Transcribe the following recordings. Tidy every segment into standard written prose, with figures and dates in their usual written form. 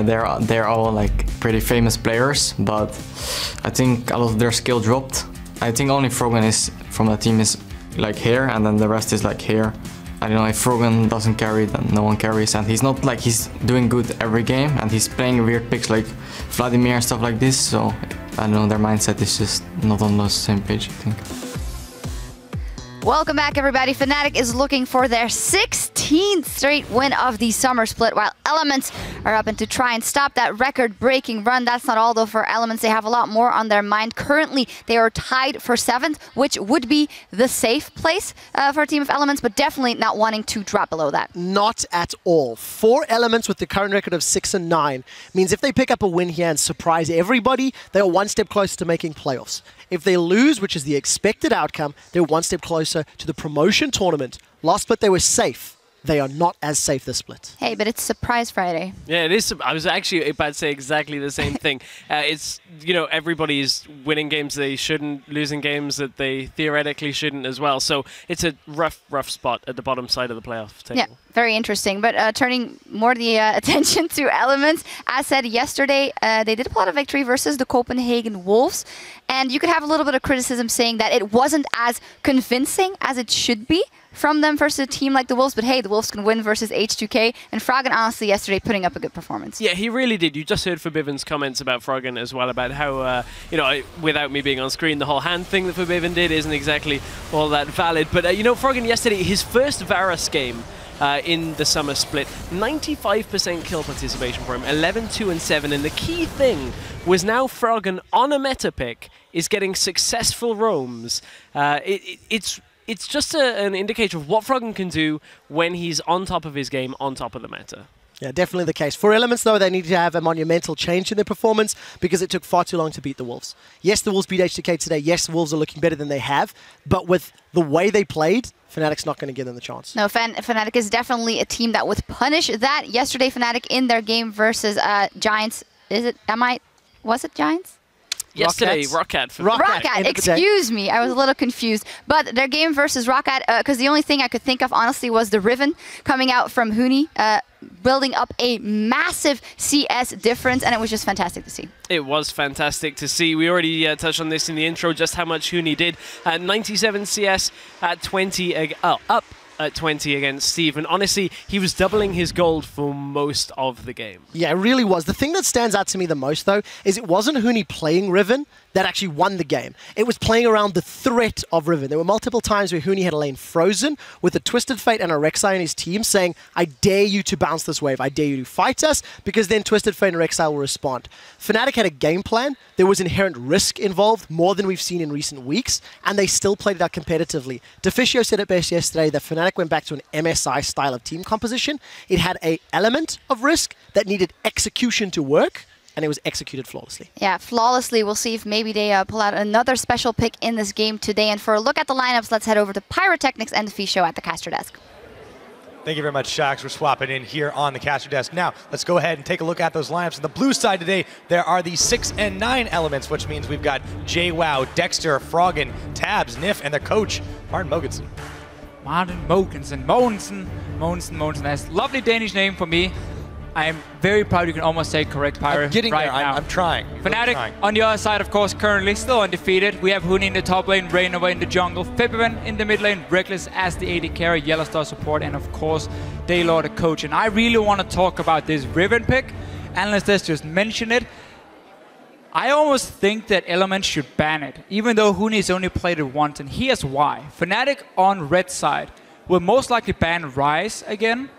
they're all like pretty famous players, but I think a lot of their skill dropped. I think only Froggen is from the team is like here, and then the rest is like here. I don't know, if Froggen doesn't carry, then no one carries, and he's not like he's doing good every game, and he's playing weird picks like Vladimir and stuff like this, so I don't know, their mindset is just not on the same page, I think. Welcome back, everybody. Fnatic is looking for their 16th straight win of the summer split, while Elements are up and to try and stop that record-breaking run. That's not all, though, for Elements. They have a lot more on their mind. Currently, they are tied for 7th, which would be the safe place for a team of Elements, but definitely not wanting to drop below that. Not at all. 4 Elements with the current record of 6 and 9 means if they pick up a win here and surprise everybody, they are one step closer to making playoffs. If they lose, which is the expected outcome, they're one step closer to the promotion tournament. Last split, they were safe. They are not as safe this split. Hey, but it's Surprise Friday. Yeah, it is. I was actually about to say exactly the same thing. It's, you know, everybody's winning games they shouldn't, losing games that they theoretically shouldn't as well. So it's a rough spot at the bottom side of the playoff table. Yeah, very interesting. But turning more the attention to Elements, as said yesterday, they did pull out a victory versus the Copenhagen Wolves. And you could have a little bit of criticism saying that it wasn't as convincing as it should be from them versus a team like the Wolves, but hey, the Wolves can win versus H2K, and Froggen honestly yesterday putting up a good performance. Yeah, he really did. You just heard Forbiven's comments about Froggen as well, about how, you know, without me being on screen, the whole hand thing that Forbiven did isn't exactly all that valid. But, you know, Froggen yesterday, his first Varus game in the summer split, 95% kill participation for him, 11, 2, and 7, and the key thing was now Froggen on a meta pick is getting successful roams. It's just an indicator of what Froggen can do when he's on top of his game, on top of the meta. Yeah, definitely the case. For Elements, though, they need to have a monumental change in their performance because it took far too long to beat the Wolves. Yes, the Wolves beat H2K today. Yes, the Wolves are looking better than they have. But with the way they played, Fnatic's not going to give them the chance. No, Fnatic is definitely a team that would punish that. Yesterday, Fnatic in their game versus Giants. Was it Giants? Yesterday, Roccat. Roccat, excuse me. I was a little confused. But their game versus Roccat, because the only thing I could think of, honestly, was the Riven coming out from Huni, building up a massive CS difference, and it was just fantastic to see. It was fantastic to see. We already touched on this in the intro, just how much Huni did. 97 CS at 20, up at 20 against Steve, and honestly, he was doubling his gold for most of the game. Yeah, it really was. The thing that stands out to me the most, though, is it wasn't Huni playing Riven that actually won the game. It was playing around the threat of Riven. There were multiple times where Huni had a lane frozen with a Twisted Fate and a Rek'Sai in his team saying, I dare you to bounce this wave. I dare you to fight us, because then Twisted Fate and Rek'Sai will respond. Fnatic had a game plan. There was inherent risk involved, more than we've seen in recent weeks, and they still played it out competitively. Deficio said it best yesterday that Fnatic went back to an MSI style of team composition. It had an element of risk that needed execution to work, and it was executed flawlessly. Yeah, flawlessly. We'll see if maybe they pull out another special pick in this game today. And for a look at the lineups, let's head over to Pyrotechnics and the Fee Show at the caster desk. Thank you very much, Shax. We're swapping in here on the caster desk. Now, let's go ahead and take a look at those lineups. On the blue side today, there are the 6 and 9 Elements, which means we've got JWoww, Dexter, Froggen, Tabs, Nif, and their coach, Martin Mogensen. Martin Mogensen. Mogensen. That's a lovely Danish name for me. I am very proud you can almost say correct Pyro. I'm getting right there. now. I'm trying. Fnatic on the other side, of course, currently still undefeated. We have Huni in the top lane, Rainova in the jungle, Forbiven in the mid lane, Reckless as the AD carry, Yellowstar support, and of course, Daylor the coach. And I really want to talk about this Riven pick. Analysts just mentioned it. I almost think that Elements should ban it, even though Huni's only played it once, and here's why. Fnatic on red side will most likely ban Ryze again,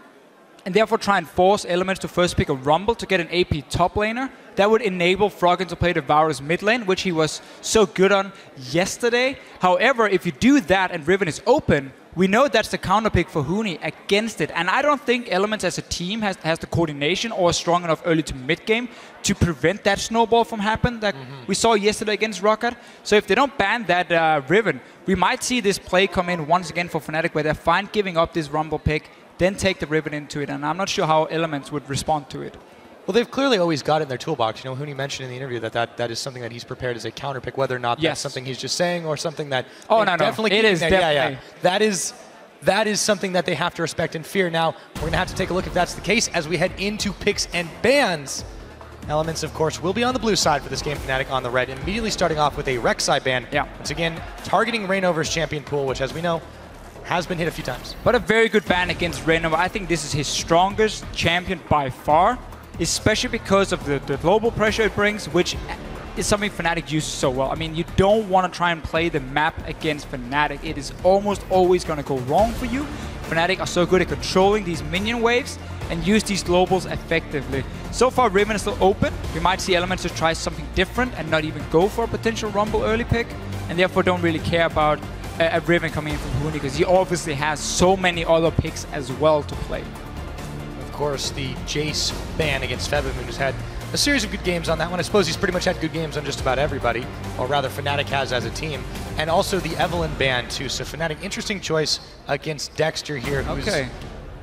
and therefore try and force Elements to first pick a Rumble to get an AP top laner. That would enable Froggen to play the Varus mid lane, which he was so good on yesterday. However, if you do that and Riven is open, we know that's the counter pick for Huni against it. And I don't think Elements as a team has the coordination or strong enough early to mid game to prevent that snowball from happening that we saw yesterday against Roccat. So if they don't ban that Riven, we might see this play come in once again for Fnatic, where they're fine giving up this Rumble pick, then take the Riven into it, and I'm not sure how Elements would respond to it. Well, they've clearly always got it in their toolbox. You know, Huni mentioned in the interview that is something that he's prepared as a counter pick, whether or not that's something he's just saying or something that... Oh, no, definitely it is there. definitely. Yeah. that is something that they have to respect and fear. Now, we're going to have to take a look if that's the case as we head into picks and bans. Elements, of course, will be on the blue side for this game. Fnatic on the red, immediately starting off with a Rek'Sai ban. Yeah. Once again, targeting Reignover's champion pool, which, as we know, has been hit a few times. But a very good ban against Reignover. I think this is his strongest champion by far, especially because of the global pressure it brings, which is something Fnatic uses so well. I mean, you don't want to try and play the map against Fnatic. It is almost always going to go wrong for you. Fnatic are so good at controlling these minion waves and use these globals effectively. So far, Riven is still open. We might see Elements to try something different and not even go for a potential Rumble early pick, and therefore don't really care about a Riven coming in from Huni, because he obviously has so many other picks as well to play. Of course, the Jace ban against Febimun has had a series of good games on that one. I suppose he's pretty much had good games on just about everybody, or rather Fnatic has as a team. And also the Evelyn ban too. So Fnatic, interesting choice against Dexter here, who's, you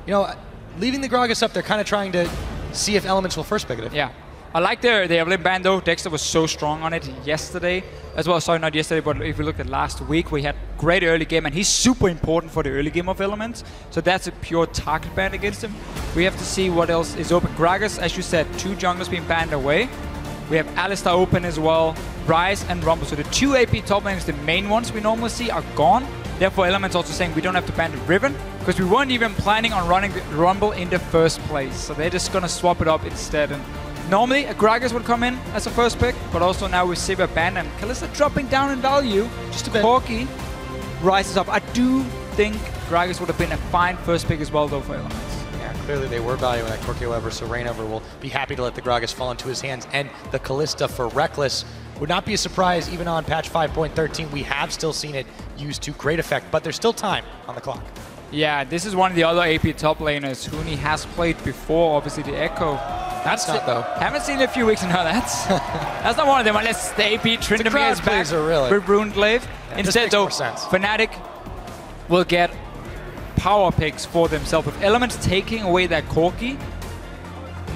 know, leaving the Gragas up, they're kind of trying to see if Elements will first pick it. Yeah. I like the Evelyn ban though. Dexter was so strong on it yesterday as well. Sorry, not yesterday, but if we looked at last week, we had great early game, and he's super important for the early game of Elements. So that's a pure target ban against him. We have to see what else is open. Gragas, as you said, 2 junglers being banned away. We have Alistar open as well, Ryze and Rumble. So the 2 AP top laners, the main ones we normally see, are gone. Therefore, Elements also saying we don't have to ban the Riven, because we weren't even planning on running the Rumble in the first place. So they're just going to swap it up instead. And normally, a Gragas would come in as a first pick, but also now with Sivir banned and Kalista dropping down in value. Just a bit. Corki rises up. I do think Gragas would have been a fine first pick as well, though, for Elements. Yeah, clearly they were valuing that Corki, however, so Reignover will be happy to let the Gragas fall into his hands. And the Kalista for Reckless would not be a surprise, even on patch 5.13. We have still seen it used to great effect, but there's still time on the clock. Yeah, this is one of the other AP top laners Huni has played before, obviously the Echo. That's not, though. Haven't seen it in a few weeks. No, that's not one of them, unless the AP Tryndamere is back really. with Ruined Glaive. Yeah, instead, though, Fnatic will get power picks for themselves. With Elements taking away that Corki,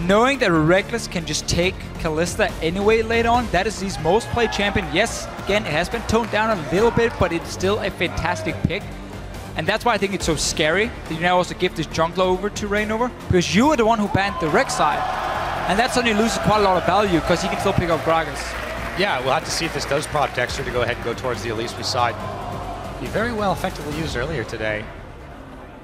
knowing that Reckless can just take Kalista anyway later on, that is his most played champion. Yes, again, it has been toned down a little bit, but it's still a fantastic pick. And that's why I think it's so scary that you now also give this jungler over to Reignover, because you are the one who banned the Rek'Sai. And that suddenly loses quite a lot of value, because he can still pick up Gragas. Yeah, we'll have to see if this does prompt Dexter to go ahead and go towards the Elise. We saw it be very well effectively used earlier today.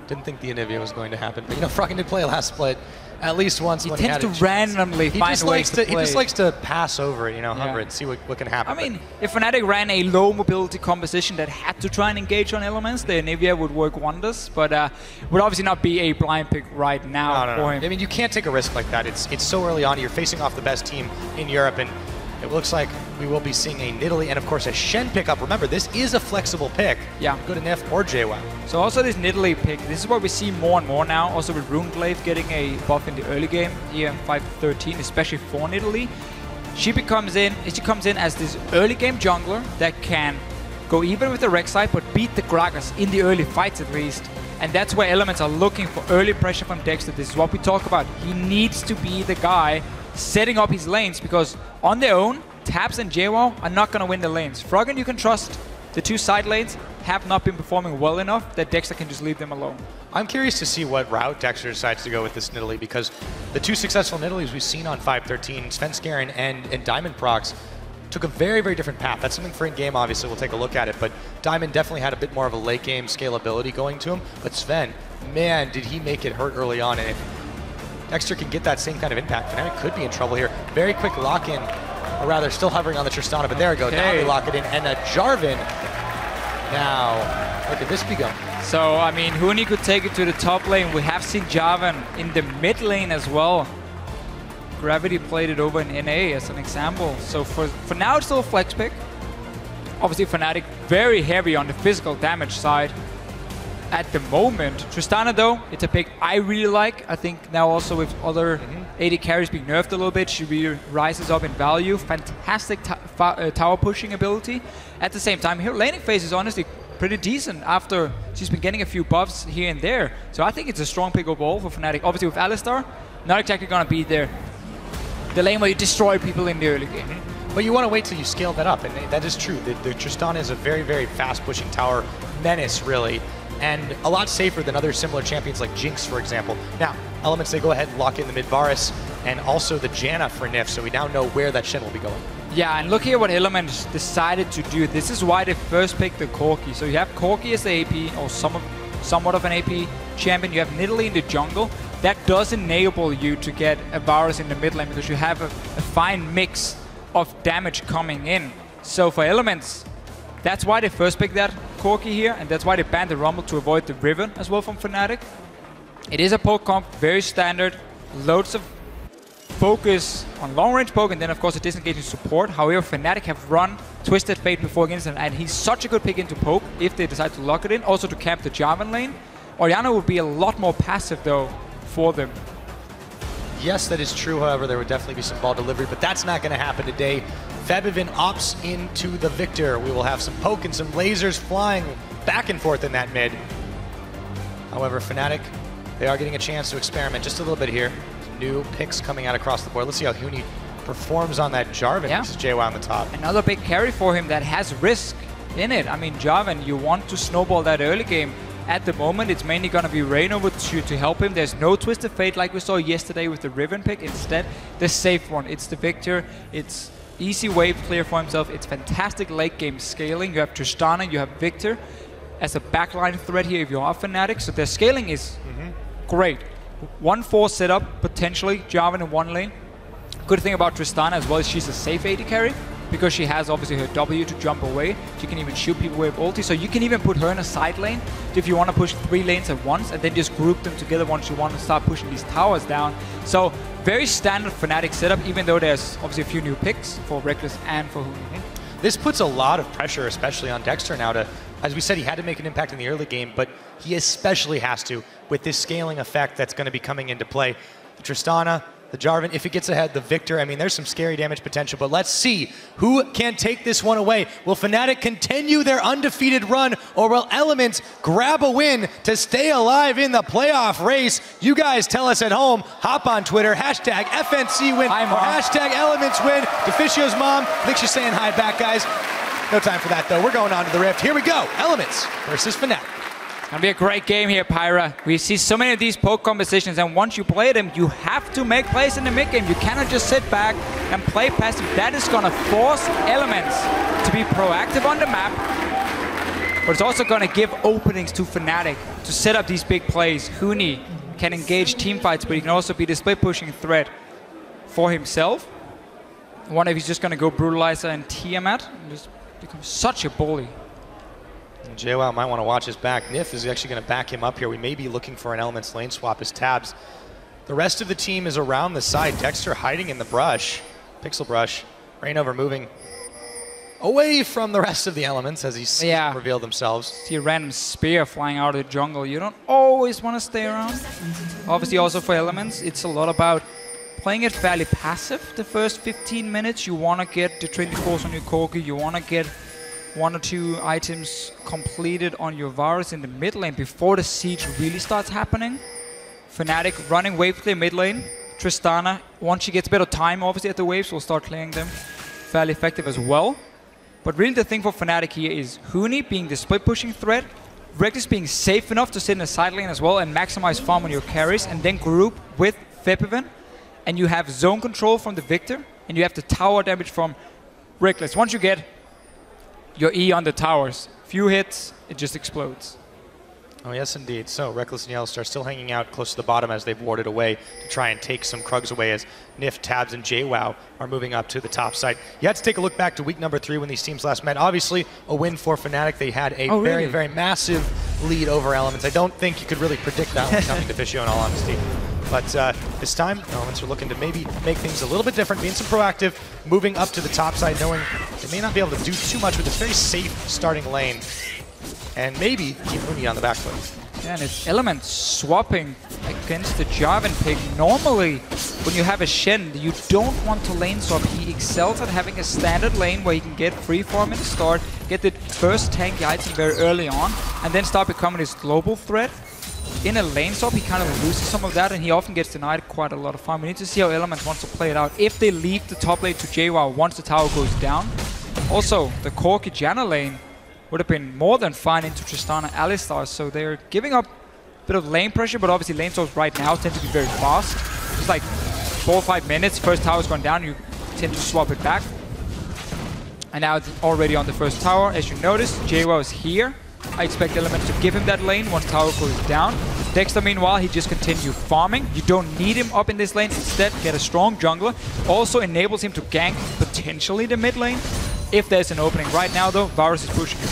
Didn't think the Anivia was going to happen, but you know, Froggen did play last split at least once. He when tends he had to randomly find ways to play. He just likes to pass over it, you know, hover it, see what can happen. I mean, if Fnatic ran a low mobility composition that had to try and engage on Elements, the Anivia would work wonders, but would obviously not be a blind pick right now for him. I mean, you can't take a risk like that. It's so early on. You're facing off the best team in Europe, and it looks like we will be seeing a Nidalee and, of course, a Shen pickup. Remember, this is a flexible pick. Yeah. Go to Nif or JWoww. So also this Nidalee pick, this is what we see more and more now. Also with Ruined Glaive getting a buff in the early game, here in 5-13, especially for Nidalee. She comes in as this early game jungler that can go even with the Rek'Sai, but beat the Gragas in the early fights at least. And that's where Elements are looking for early pressure from Dexter. This is what we talk about. He needs to be the guy setting up his lanes, because on their own, Tabs and JWoww are not going to win the lanes. Froggen, you can trust. The 2 side lanes have not been performing well enough that Dexter can just leave them alone. I'm curious to see what route Dexter decides to go with this Nidalee, because the 2 successful Nidalees we've seen on 5.13, Svenskeren and Diamond Prox, took a very, very different path. That's something for in-game, obviously, we'll take a look at it, but Diamond definitely had a bit more of a late-game scalability going to him, but Sven, man, did he make it hurt early on, and if Dexter can get that same kind of impact, Fnatic could be in trouble here. Very quick lock-in, or rather, still hovering on the Tristana, but there we go, now they lock it in, and a Jarvan. Now, look at this be going. So, I mean, Huni could take it to the top lane. We have seen Jarvan in the mid lane as well. Gravity played it over in NA as an example. So for now, it's still a flex pick. Obviously, Fnatic very heavy on the physical damage side at the moment. Tristana, though, it's a pick I really like. I think now also with other AD carries being nerfed a little bit, she really rises up in value. Fantastic tower pushing ability. At the same time, her laning phase is honestly pretty decent after she's been getting a few buffs here and there. So I think it's a strong pick overall for Fnatic. Obviously with Alistar, not exactly going to be there. The lane where you destroy people in the early game. But you want to wait till you scale that up, and that is true. The Tristana is a very, very fast pushing tower menace, really. and a lot safer than other similar champions like Jinx, for example. Now, Elements, they go ahead and lock in the mid Varus and also the Janna for NIF, so we now know where that Shen will be going. Yeah, and look here what Elements decided to do. This is why they first picked the Corki. So you have Corki as the AP, or somewhat of an AP champion. You have Nidalee in the jungle. That does enable you to get a Varus in the mid lane because you have a fine mix of damage coming in. So for Elements, that's why they first picked that Corki here, and that's why they banned the Rumble to avoid the Riven as well from Fnatic. It is a poke comp, very standard, loads of focus on long-range poke, and then of course a disengaging support. However, Fnatic have run Twisted Fate before against him, and he's such a good pick into poke if they decide to lock it in. Also to camp the Jarvan lane. Orianna would be a lot more passive though for them. Yes, that is true. However, there would definitely be some ball delivery, but that's not going to happen today. Febiven opts into the Victor. We will have some poke and some lasers flying back and forth in that mid. However, Fnatic, they are getting a chance to experiment just a little bit here. Some new picks coming out across the board. Let's see how Huni performs on that Jarvan versus JWoww on the top. Another big carry for him that has risk in it. I mean, Jarvan, you want to snowball that early game. At the moment, it's mainly going to be Reignover to help him. There's no Twisted Fate like we saw yesterday with the Riven pick. Instead, the safe one. It's the Victor. It's easy wave clear for himself. It's fantastic late game scaling. You have Tristana, you have Victor as a backline threat here if you are Fnatic. So their scaling is great. 1-4 setup, potentially, Jarvan in one lane. Good thing about Tristana as well is she's a safe AD carry because she has obviously her W to jump away. She can even shoot people with ulti, so you can even put her in a side lane if you want to push 3 lanes at once and then just group them together once you want to start pushing these towers down. So very standard Fnatic setup, even though there's obviously a few new picks for Reckless and for Huni. This puts a lot of pressure, especially on Dexter now to, as we said, he had to make an impact in the early game, but he especially has to with this scaling effect that's going to be coming into play. The Tristana, the Jarvan, if it gets ahead, the Victor, I mean, there's some scary damage potential, but let's see who can take this one away. Will Fnatic continue their undefeated run, or will Elements grab a win to stay alive in the playoff race? You guys tell us at home. Hop on Twitter, hashtag FNC win, or hashtag Elements win. Deficio's mom thinks she's saying hi back, guys. No time for that, though. We're going on to the Rift. Here we go. Elements versus Fnatic. It's gonna be a great game here, Pyra. We see so many of these poke competitions, and once you play them, you have to make plays in the mid game. You cannot just sit back and play passive. That is gonna force Elements to be proactive on the map, but it's also gonna give openings to Fnatic to set up these big plays. Huni can engage team fights, but he can also be the split pushing threat for himself. I wonder if he's just gonna go Brutalizer and Tiamat and just become such a bully. JWoww might want to watch his back. Nif is actually going to back him up here. We may be looking for an Elements lane swap as Tabs. The rest of the team is around the side. Dexter hiding in the brush. Pixel brush. Reignover moving away from the rest of the Elements as he sees them reveal themselves. See a random spear flying out of the jungle. You don't always want to stay around. Obviously also for Elements, it's a lot about playing it fairly passive. The first 15 minutes, you want to get the 24s on your Corki. You want to get 1 or 2 items completed on your Varus in the mid lane before the siege really starts happening. Fnatic running wave clear mid lane. Tristana, once she gets a bit of time obviously at the waves, will start clearing them. Fairly effective as well. But really the thing for Fnatic here is Huni being the split pushing threat, Reckless being safe enough to sit in the side lane as well and maximize farm on your carries, and then group with Febiven, and you have zone control from the Victor, and you have the tower damage from Reckless. Once you get your E on the towers, few hits, it just explodes. Oh yes indeed. So Reckless and Yellowstar still hanging out close to the bottom as they've warded away to try and take some Krugs away as Nif, Tabs, and JWoww are moving up to the top side. You had to take a look back to week number 3 when these teams last met. Obviously a win for Fnatic. They had a very, very massive lead over Elements. I don't think you could really predict that one coming to Fischio in all honesty. But this time, Elements are looking to maybe make things a little bit different, being some proactive, moving up to the top side, knowing they may not be able to do too much with this very safe starting lane, and maybe keep Huni on the back foot. Yeah, and it's Elements swapping against the Jarvan pick. Normally, when you have a Shen, you don't want to lane swap. He excels at having a standard lane where he can get free farm at the start, get the first tanky item very early on, and then start becoming this global threat. In a lane swap, he kind of loses some of that, and he often gets denied quite a lot of farm. We need to see how Elements wants to play it out. If they leave the top lane to JWoww once the tower goes down. Also, the Corki Janna lane would have been more than fine into Tristana Alistar. So they're giving up a bit of lane pressure, but obviously lane swaps right now tend to be very fast. Just like 4 or 5 minutes, first tower's gone down, you tend to swap it back. And now it's already on the first tower. As you notice, JWoww is here. I expect Elements to give him that lane once tower goes down. Dexter, meanwhile, he just continue farming. You don't need him up in this lane. Instead, get a strong jungler. Also enables him to gank potentially the mid lane. If there's an opening right now, though, Varus is pushing him.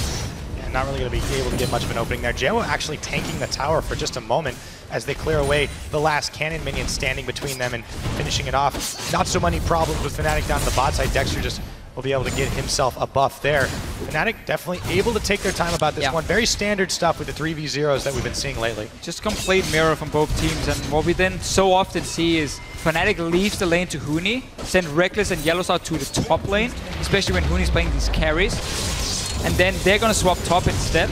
Yeah, not really going to be able to get much of an opening there. JWoww actually tanking the tower for just a moment as they clear away the last cannon minion standing between them and finishing it off. Not so many problems with Fnatic down the bot side. Dexter just will be able to get himself a buff there. Fnatic definitely able to take their time about this one. Very standard stuff with the 3v0s that we've been seeing lately. Just complete mirror from both teams, and what we then so often see is Fnatic leaves the lane to Huni, send Reckless and Yellowstar to the top lane, especially when Huni's playing these carries. And then they're going to swap top instead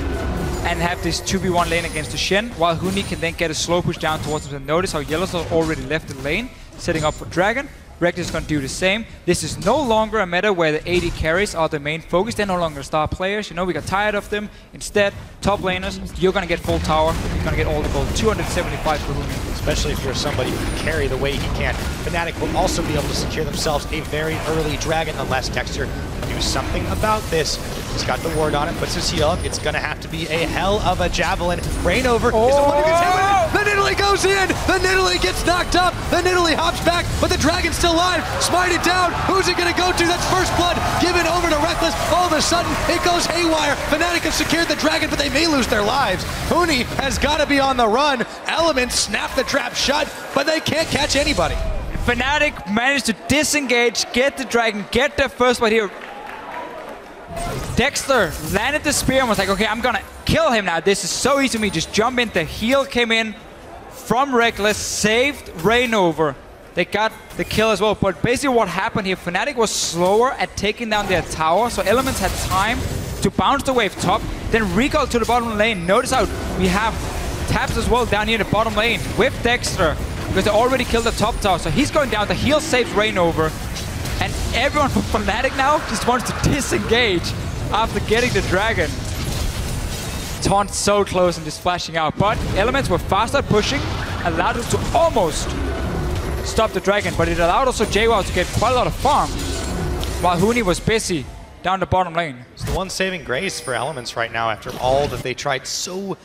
and have this 2v1 lane against the Shen, while Huni can then get a slow push down towards them. And notice how Yellowstar already left the lane, setting up for Dragon. Reckless is going to do the same. This is no longer a meta where the AD carries are the main focus. They're no longer star players. You know, we got tired of them. Instead, top laners, you're going to get full tower. You're going to get all the gold. 275 for Huni. Especially if you're somebody who can carry the way he can. Fnatic will also be able to secure themselves a very early Dragon unless Dexter can do something about this. He's got the ward on it, puts his heal up. It's going to have to be a hell of a javelin. Reignover is the one who gets hit with it. The Nidalee goes in. The Nidalee gets knocked up. The Nidalee hops back, but the Dragon's still alive. Smite it down. Who's it going to go to? That's first blood. Given over to Reckless. All of a sudden, it goes haywire. Fnatic have secured the Dragon, but they may lose their lives. Huni has got to be on the run. Elements snap the trap shut, but they can't catch anybody. Fnatic managed to disengage, get the Dragon, get their first blood here. Dexter landed the spear and was like, okay, I'm gonna kill him now. This is so easy for me. Just jump in. The heal came in from Reckless, saved Reignover. They got the kill as well. But basically what happened here, Fnatic was slower at taking down their tower, so Elements had time to bounce the wave top, then recall to the bottom lane. Notice how we have taps as well down here in the bottom lane with Dexter, because they already killed the top tower. So he's going down. The heal saves Reignover. And everyone from Fnatic now just wants to disengage after getting the Dragon. Taunt so close and just flashing out. But Elements were faster pushing, allowed us to almost stop the Dragon. But it allowed also JWoww to get quite a lot of farm, while Huni was busy down the bottom lane. It's the one saving grace for Elements right now after all that they tried so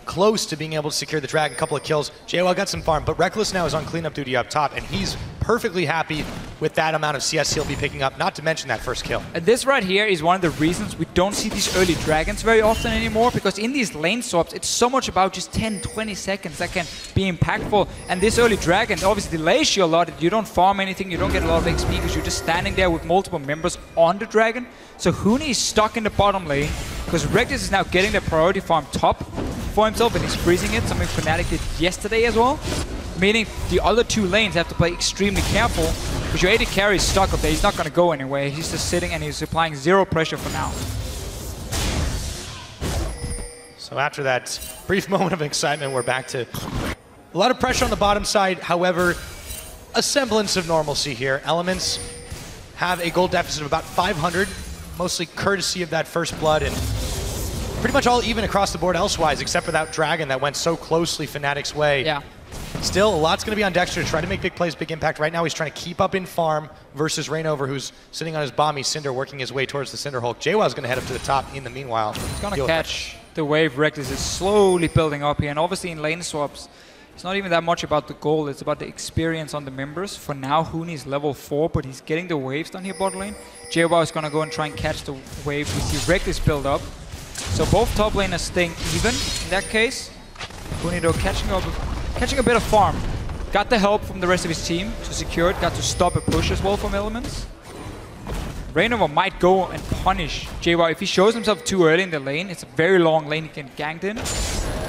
close to being able to secure the Dragon. A couple of kills. JWoww got some farm, but Reckless now is on cleanup duty up top, and he's perfectly happy with that amount of CS he'll be picking up, not to mention that first kill. And this right here is one of the reasons we don't see these early Dragons very often anymore, because in these lane swaps, it's so much about just 10, 20 seconds that can be impactful. And this early Dragon obviously delays you a lot. You don't farm anything, you don't get a lot of XP because you're just standing there with multiple members on the Dragon. So Huni is stuck in the bottom lane because Reckless is now getting the priority farm top for himself, and he's freezing it, something Fnatic did yesterday as well. Meaning the other two lanes have to play extremely careful, because your AD carry is stuck up there. He's not going to go anywhere. He's just sitting and he's applying zero pressure for now. So after that brief moment of excitement, we're back to a lot of pressure on the bottom side. However, a semblance of normalcy here. Elements have a gold deficit of about 500, mostly courtesy of that first blood, and pretty much all even across the board elsewise, except for that Dragon that went so closely Fnatic's way. Yeah. Still, a lot's going to be on Dexter to try to make big plays, big impact. Right now, he's trying to keep up in farm versus Reignover, who's sitting on his bomby Cinder, working his way towards the Cinder Hulk. JWoww's going to head up to the top in the meanwhile. He's going to catch the wave. Reckless is slowly building up here, and obviously in lane swaps, it's not even that much about the goal, it's about the experience on the members. For now, Huni is level 4, but he's getting the waves down here bot lane. JWoww is going to go and try and catch the wave. We see Reckless build up. So both top laners staying even in that case. Huni though catching a bit of farm. Got the help from the rest of his team to secure it. Got to stop a push as well from Elements. Reignover might go and punish JWoww. If he shows himself too early in the lane, it's a very long lane he can ganked in.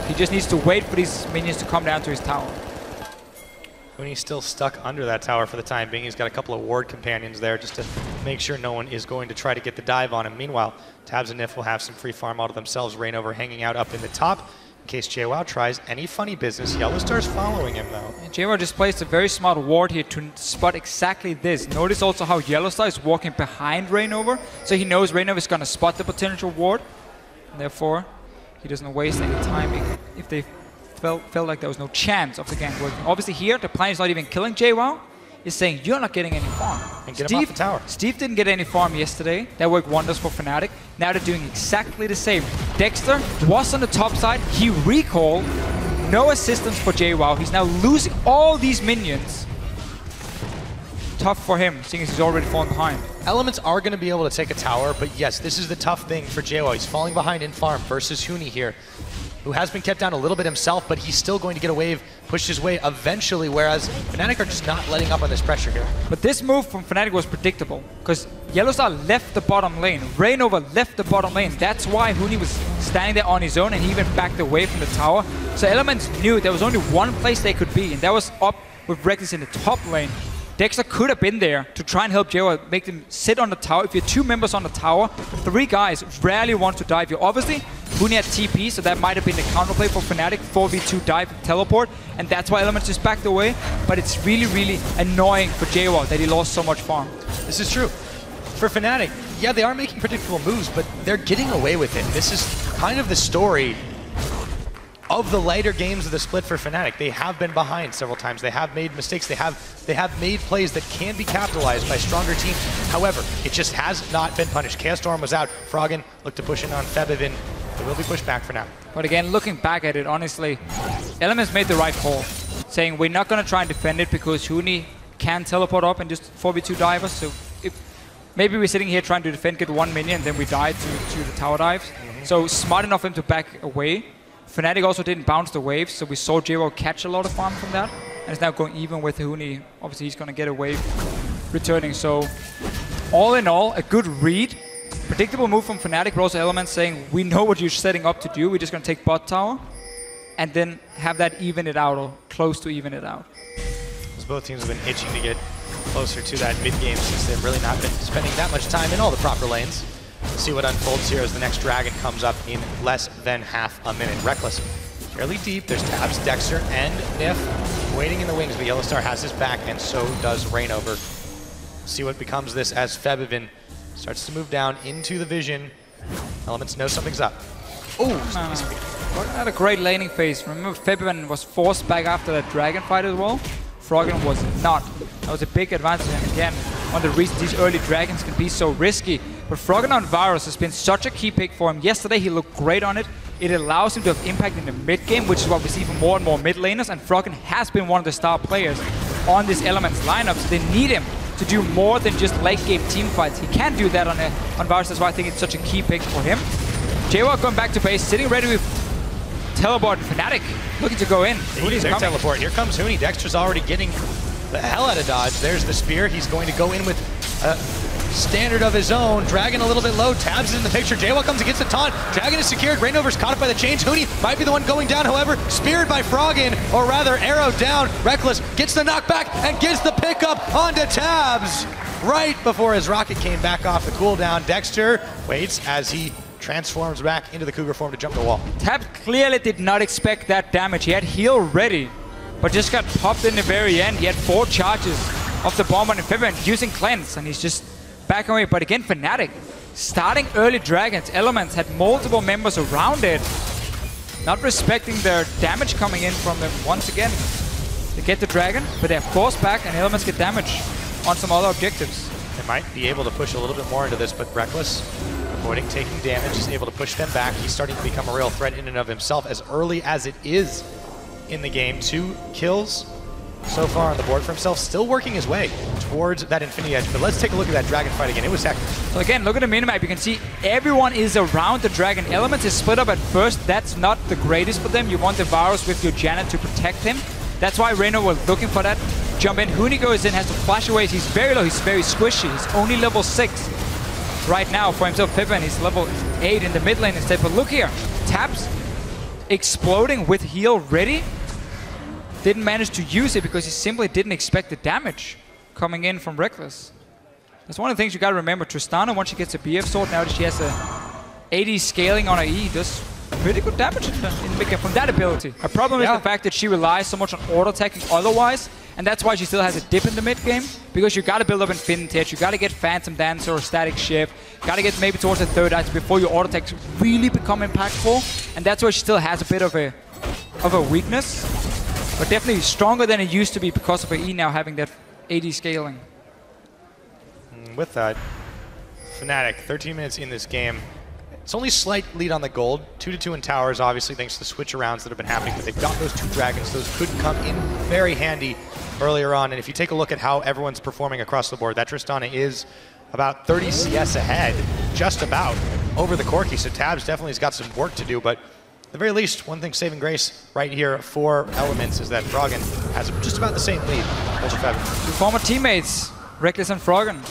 He just needs to wait for these minions to come down to his tower. Huni's still stuck under that tower for the time being. He's got a couple of ward companions there just to make sure no one is going to try to get the dive on him. Meanwhile, Tabs and Nif will have some free farm out of themselves. Reignover hanging out up in the top. In case JWoww tries any funny business, Yellowstar's following him though. And JWoww just placed a very smart ward here to spot exactly this. Notice also how Yellowstar is walking behind Reignover, so he knows Reignover is going to spot the potential ward. And therefore, he doesn't waste any time if they felt like there was no chance of the gank working. Obviously here, the plan is not even killing JWoww. He's saying, you're not getting any farm. And get him off the tower. Steve didn't get any farm yesterday. That worked wonders for Fnatic. Now they're doing exactly the same. Dexter was on the top side. He recalled. No assistance for JWoww. He's now losing all these minions. Tough for him, seeing as he's already fallen behind. Elements are going to be able to take a tower, but yes, this is the tough thing for JWoww. He's falling behind in farm versus Huni here, who has been kept down a little bit himself, but he's still going to get a wave, push his way eventually, whereas Fnatic are just not letting up on this pressure here. But this move from Fnatic was predictable, because Yellowstar left the bottom lane, Rainover left the bottom lane. That's why Huni was standing there on his own, and he even backed away from the tower. So Elements knew there was only one place they could be, and that was up with Reckless in the top lane. Dexter could have been there to try and help JWoww, make them sit on the tower. If you're 2 members on the tower, 3 guys rarely want to dive. You obviously, Huni had TP, so that might have been the counterplay for Fnatic. 4v2 dive, teleport, and that's why Elements just backed away. But it's really, really annoying for JWoww that he lost so much farm. This is true. For Fnatic, yeah, they are making predictable moves, but they're getting away with it. This is kind of the story of the later games of the split for Fnatic. They have been behind several times. They have made mistakes. They have made plays that can be capitalized by stronger teams. However, it just has not been punished. Chaos Storm was out. Froggen looked to push in on Febivin. They will be pushed back for now. But again, looking back at it, honestly, Elements made the right call, saying we're not going to try and defend it because Huni can teleport up and just 4v2 dive us. So if maybe we're sitting here trying to defend, get 1 minion, then we die to the tower dives. So smart enough of him to back away. Fnatic also didn't bounce the waves, so we saw JWoww catch a lot of farm from that. And it's now going even with Huni. Obviously, he's going to get a wave returning. So all in all, a good read. Predictable move from Fnatic, but also Elements saying, we know what you're setting up to do. We're just going to take bot tower and then have that even it out, or close to even it out. Because both teams have been itching to get closer to that mid game since they've really not been spending that much time in all the proper lanes. See what unfolds here as the next dragon comes up in less than half a minute. Reckless, fairly deep. There's Tabs, Dexter, and Nif waiting in the wings, but Yellowstar has his back, and so does Rainover. See what becomes this as Febivin starts to move down into the vision. Elements know something's up. Oh, Froggen had a great laning phase. Remember, Febivin was forced back after that dragon fight as well. Froggen was not. That was a big advantage, and again, one of the reasons these early dragons can be so risky. But Froggen on Varus has been such a key pick for him. Yesterday he looked great on it. It allows him to have impact in the mid game, which is what we see from more and more mid laners, and Froggen has been one of the star players on this Elements lineup, so they need him to do more than just late game team fights. He can do that on Varus, that's why I think it's such a key pick for him. JWoww going back to base, sitting ready with teleport. Fnatic looking to go in. Huni's their teleport. Here comes Huni. Dexter's already getting the hell out of dodge. There's the spear. He's going to go in with a standard of his own. Dragon a little bit low. Tabs is in the picture. JWoww comes against the taunt. Dragon is secured. Rainover's caught up by the chains. Huni might be the one going down, however. Speared by Froggen, or rather arrow down. Reckless gets the knockback and gets the pickup onto Tabs right before his rocket came back off the cooldown. Dexter waits as he transforms back into the Cougar form to jump the wall. Tab clearly did not expect that damage. He had heal ready, but just got popped in the very end. He had 4 charges of the bomb on Febivin using cleanse, and he's just backing away. But again, Fnatic starting early dragons. Elements had multiple members around it, not respecting their damage coming in from them once again. They get the dragon, but they're forced back, and Elements get damage on some other objectives. They might be able to push a little bit more into this, but Reckless avoiding taking damage is able to push them back. He's starting to become a real threat in and of himself as early as it is in the game. 2 kills so far on the board for himself, still working his way towards that Infinity Edge. But let's take a look at that dragon fight again. It was hectic. So again, look at the minimap. You can see everyone is around the dragon. Elements is split up at first. That's not the greatest for them. You want the Varus with your Janet to protect him. That's why Reno was looking for that. Jump in. Huni goes in, has to flash away. He's very low. He's very squishy. He's only level 6 right now for himself. Pippin, he's level 8 in the mid lane instead. But look here. Tabs exploding with heal ready. Didn't manage to use it because he simply didn't expect the damage coming in from Reckless. That's one of the things you gotta remember. Tristana, once she gets a BF sword, now that she has a 80 scaling on her E, does pretty good damage in the mid game from that ability. Her problem is the fact that she relies so much on auto attacking otherwise, And that's why she still has a dip in the mid game, because you got to build up Infinity Edge, you got to get Phantom Dancer or Static Shift, got to get maybe towards the third item before your auto attacks really become impactful. And that's why she still has a bit of a weakness, but definitely stronger than it used to be because of her E now having that AD scaling. With that, Fnatic, 13 minutes in this game. It's only slight lead on the gold. 2-2 in towers, obviously, thanks to the switch-arounds that have been happening. But they've got those 2 dragons. Those could come in very handy earlier on. And if you take a look at how everyone's performing across the board, that Tristana is about 30 CS ahead, just about, over the Corki. So Tabs definitely has got some work to do. But at the very least, one thing saving grace right here for Elements is that Froggen has just about the same lead as Feb. 2 former teammates, Reckless and Froggen.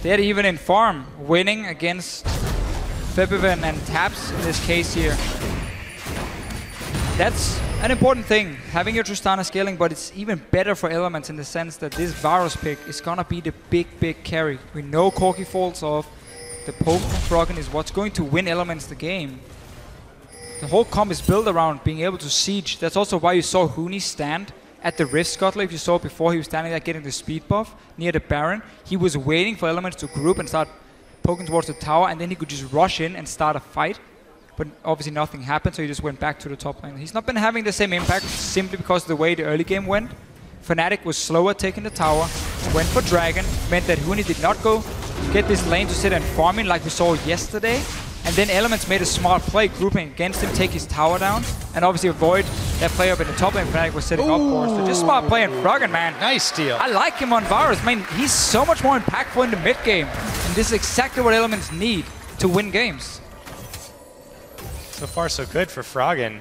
They're even in farm, winning against Febiven and Taps in this case here. That's an important thing, having your Tristana scaling, but it's even better for Elements in the sense that this Varus pick is gonna be the big carry. We know Corki falls off. The poke from Froggen is what's going to win Elements the game. The whole comp is built around being able to siege. That's also why you saw Huni stand at the Rift Scuttler. If you saw before, he was standing there getting the speed buff near the Baron. He was waiting for Elements to group and start poking towards the tower, and then he could just rush in and start a fight. But obviously nothing happened, so he just went back to the top lane. He's not been having the same impact simply because of the way the early game went. Fnatic was slower taking the tower, went for Dragon, meant that Huni did not go get this lane to sit and farm in like we saw yesterday. And then Elements made a smart play, grouping against him, take his tower down, and obviously avoid that play up in the top lane Fnatic was setting up for. So just smart play and Froggen, man. Nice steal. I like him on Varus. I mean, he's so much more impactful in the mid game. And this is exactly what Elements need to win games. So far, so good for Froggen.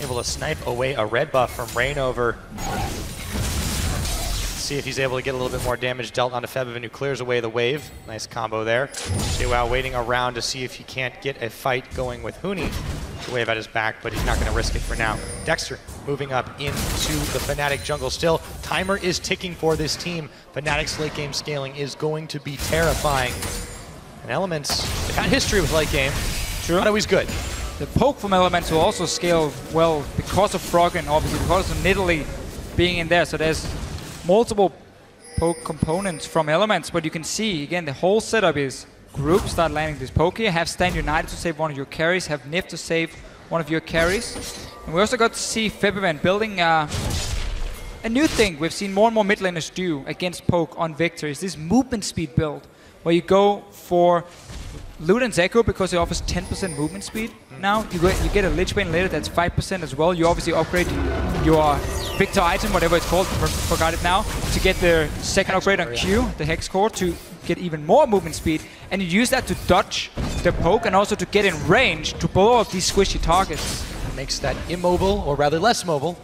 Able to snipe away a red buff from Reignover. See if he's able to get a little bit more damage dealt onto Febiven, who clears away the wave. Nice combo there. JWoww waiting around to see if he can't get a fight going with Huni. The wave at his back, but he's not going to risk it for now. Dexter moving up into the Fnatic jungle still. Timer is ticking for this team. Fnatic's late game scaling is going to be terrifying. And Elements, they've had history with late game. True. Not always good. The poke from Elements will also scale well because of Froggen, obviously, because of Nidalee being in there. So there's multiple poke components from Elements, but you can see, again, the whole setup is group, start landing this poke here, have Stand United to save one of your carries, have Nif to save one of your carries. And we also got to see Febiven building a new thing we've seen more and more mid laners do against poke on Victor, is this movement speed build, where you go for Luden's Echo because it offers 10% movement speed. Now you get a Lich Bane later that's 5% as well. You obviously upgrade your Victor item, whatever it's called, forgot it now, to get the second upgrade on Q, the Hex Core, to get even more movement speed. And you use that to dodge the poke and also to get in range to blow up these squishy targets. It makes that immobile, or rather less mobile,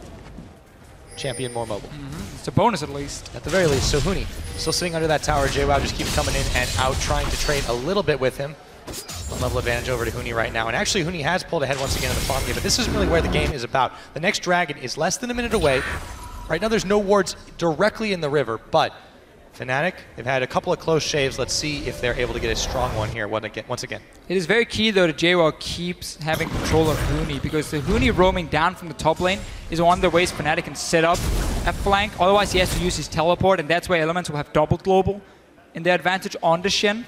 champion more mobile. It's a bonus at least. At the very least. So Huni still sitting under that tower. JWoww just keeps coming in and out, trying to trade a little bit with him. One level advantage over to Huni right now. And actually, Huni has pulled ahead once again in the farm game, but this isn't really where the game is about. The next dragon is less than a minute away. Right now, there's no wards directly in the river, but Fnatic, they've had a couple of close shaves. Let's see if they're able to get a strong one here once again. It is very key, though, that JWoww keeps having control of Huni, because the Huni roaming down from the top lane is one of the ways Fnatic can set up a flank. Otherwise, he has to use his teleport, and that's where Elements will have double global in their advantage on the Shen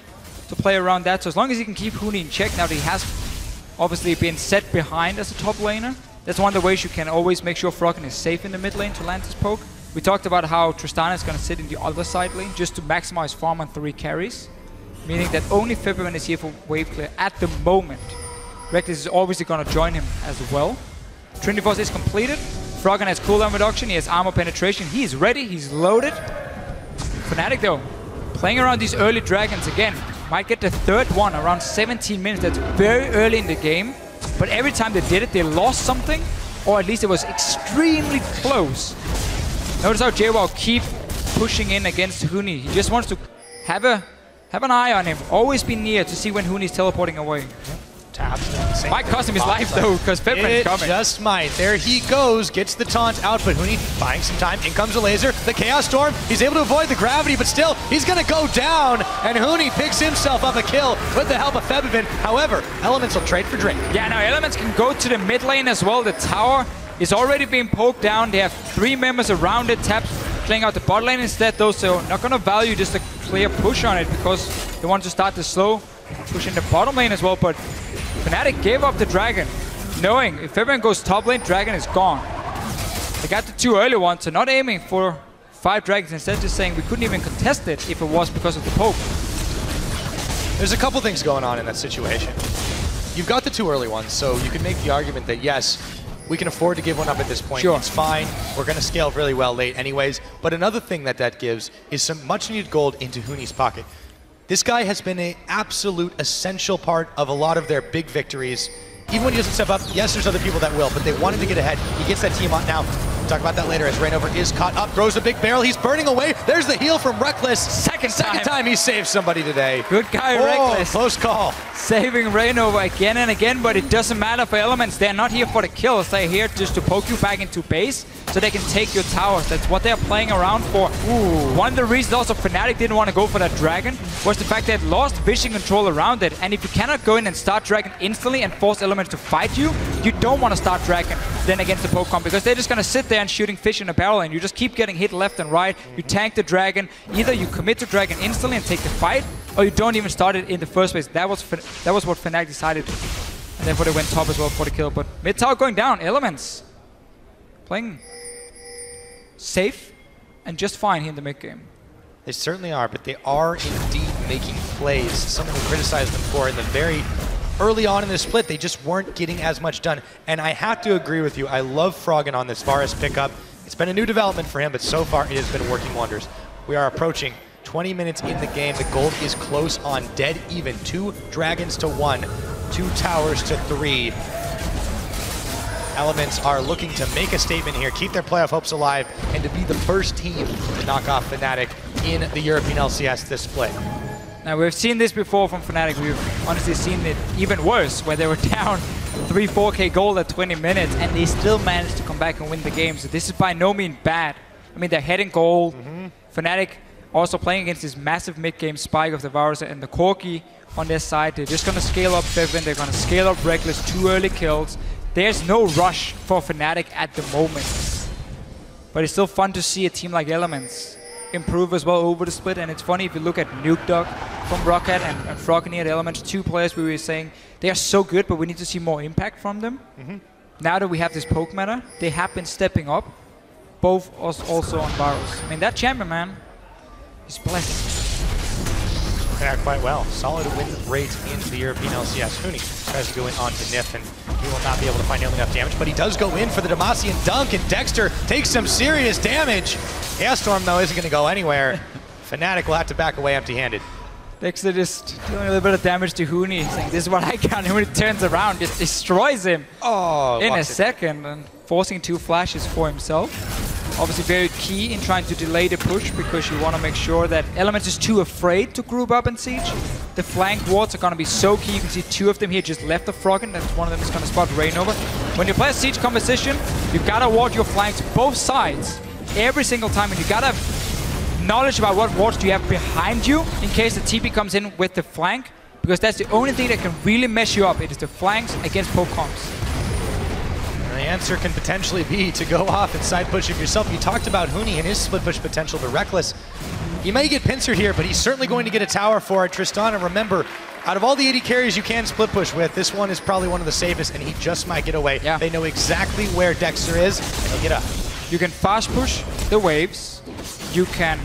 to play around that. So as long as he can keep Huni in check, now that he has obviously been set behind as a top laner, that's one of the ways you can always make sure Froggen is safe in the mid lane to land his poke. We talked about how Tristana is going to sit in the other side lane just to maximize farm on 3 carries, meaning that only Febiven is here for wave clear at the moment. Reckless is obviously going to join him as well. Trinity Force is completed. Froggen has cooldown reduction, he has armor penetration, he is ready, he's loaded. Fnatic though, playing around these early dragons again. Might get the third one around 17 minutes. That's very early in the game. But every time they did it, they lost something. Or at least it was extremely close. Notice how JWoww keep pushing in against Huni. He just wants to have an eye on him. Always be near to see when Huni's teleporting away. Taps. Might cost him his life though, because Febiven's coming. It just might. There he goes. Gets the taunt out, but Huni buying some time. In comes the laser. The Chaos Storm. He's able to avoid the gravity, but still, he's going to go down. And Huni picks himself up a kill with the help of Febiven. However, Elements will trade for Drake. Yeah, now Elements can go to the mid lane as well. The tower It's already being poked down. They have 3 members around it. Taps playing out the bot lane instead, though, so not going to value just a clear push on it because they want to start the slow push in the bottom lane as well. But Fnatic gave up the dragon, knowing if everyone goes top lane, dragon is gone. They got the 2 early ones, so not aiming for 5 dragons, instead just saying we couldn't even contest it if it was because of the poke. There's a couple things going on in that situation. You've got the 2 early ones, so you can make the argument that yes, we can afford to give one up at this point. Sure. It's fine. We're going to scale really well late anyways. But another thing that gives is some much-needed gold into Huni's pocket. This guy has been an absolute essential part of a lot of their big victories. Even when he doesn't step up, yes, there's other people that will, but they wanted to get ahead. He gets that team on now. We'll talk about that later as Rainover is caught up, throws a big barrel. He's burning away. There's the heal from Reckless. Second time he saved somebody today. Good guy, Reckless. Close call. Saving Rainover again and again, but it doesn't matter for Elements. They're not here for the kills. They're here just to poke you back into base so they can take your towers. That's what they're playing around for. Ooh. One of the reasons also Fnatic didn't want to go for that dragon was the fact they had lost vision control around it. And if you cannot go in and start dragon instantly and force Elements to fight you, you don't want to start dragon then against the Pokemon because they're just going to sit there and shooting fish in a barrel and you just keep getting hit left and right. You tank the dragon. Either you commit to dragon instantly and take the fight, or you don't even start it in the first place. That was what Fnatic decided. And therefore they went top as well for the kill. But mid tower going down. Elements playing safe and just fine here in the mid game. They certainly are, but they are indeed making plays. Something we criticized them for in the very early on in the split. They just weren't getting as much done. And I have to agree with you. I love Froggen on this Varus pickup. It's been a new development for him, but so far it has been working wonders. We are approaching 20 minutes in the game. The gold is close on dead even. 2 dragons to 1, 2 towers to 3. Elements are looking to make a statement here, keep their playoff hopes alive, and to be the first team to knock off Fnatic in the European LCS this split. Now, we've seen this before from Fnatic. We've honestly seen it even worse, where they were down 3-4k gold at 20 minutes, and they still managed to come back and win the game. So this is by no means bad. I mean, they're heading gold. Fnatic also playing against this massive mid-game spike of the Varus and the Corki on their side. They're just going to scale up Fevin. They're going to scale up Reckless. 2 early kills. There's no rush for Fnatic at the moment. But it's still fun to see a team like Elements improve as well over the split. And it's funny if you look at Nuke Dog from Rocket and Froggen at Elements, 2 players we were saying they are so good, but we need to see more impact from them. Now that we have this poke meta, they have been stepping up. Both also on Varus. I mean, that champion, man, is blessed. Yeah, quite well. Solid win rate in the European LCS. Huni tries to go in onto Nif, and he will not be able to find nearly enough damage, but he does go in for the Demacian dunk, and Dexter takes some serious damage. Chaos Storm, though, isn't going to go anywhere. Fnatic will have to back away empty-handed. Dexter just doing a little bit of damage to Huni, saying, this is what I got, and when he turns around, just destroys him in a second, and forcing 2 flashes for himself. Obviously very key in trying to delay the push because you want to make sure that Elements is too afraid to group up and siege. The flank wards are going to be so key. You can see 2 of them here just left of Froggen. That's one of them is going to spot Rainover. When you play a siege composition, you got to ward your flanks both sides every single time, and you got to have knowledge about what wards do you have behind you in case the TP comes in with the flank, because that's the only thing that can really mess you up. It is the flanks against poke comps. And the answer can potentially be to go off and side push it yourself. You talked about Huni and his split push potential, but Reckless, he may get pincered here, but he's certainly going to get a tower for it. Tristan, and remember, out of all the 80 carries you can split push with, this one is probably one of the safest, and he just might get away. Yeah. They know exactly where Dexter is, and he'll get up. You can fast push the waves. You can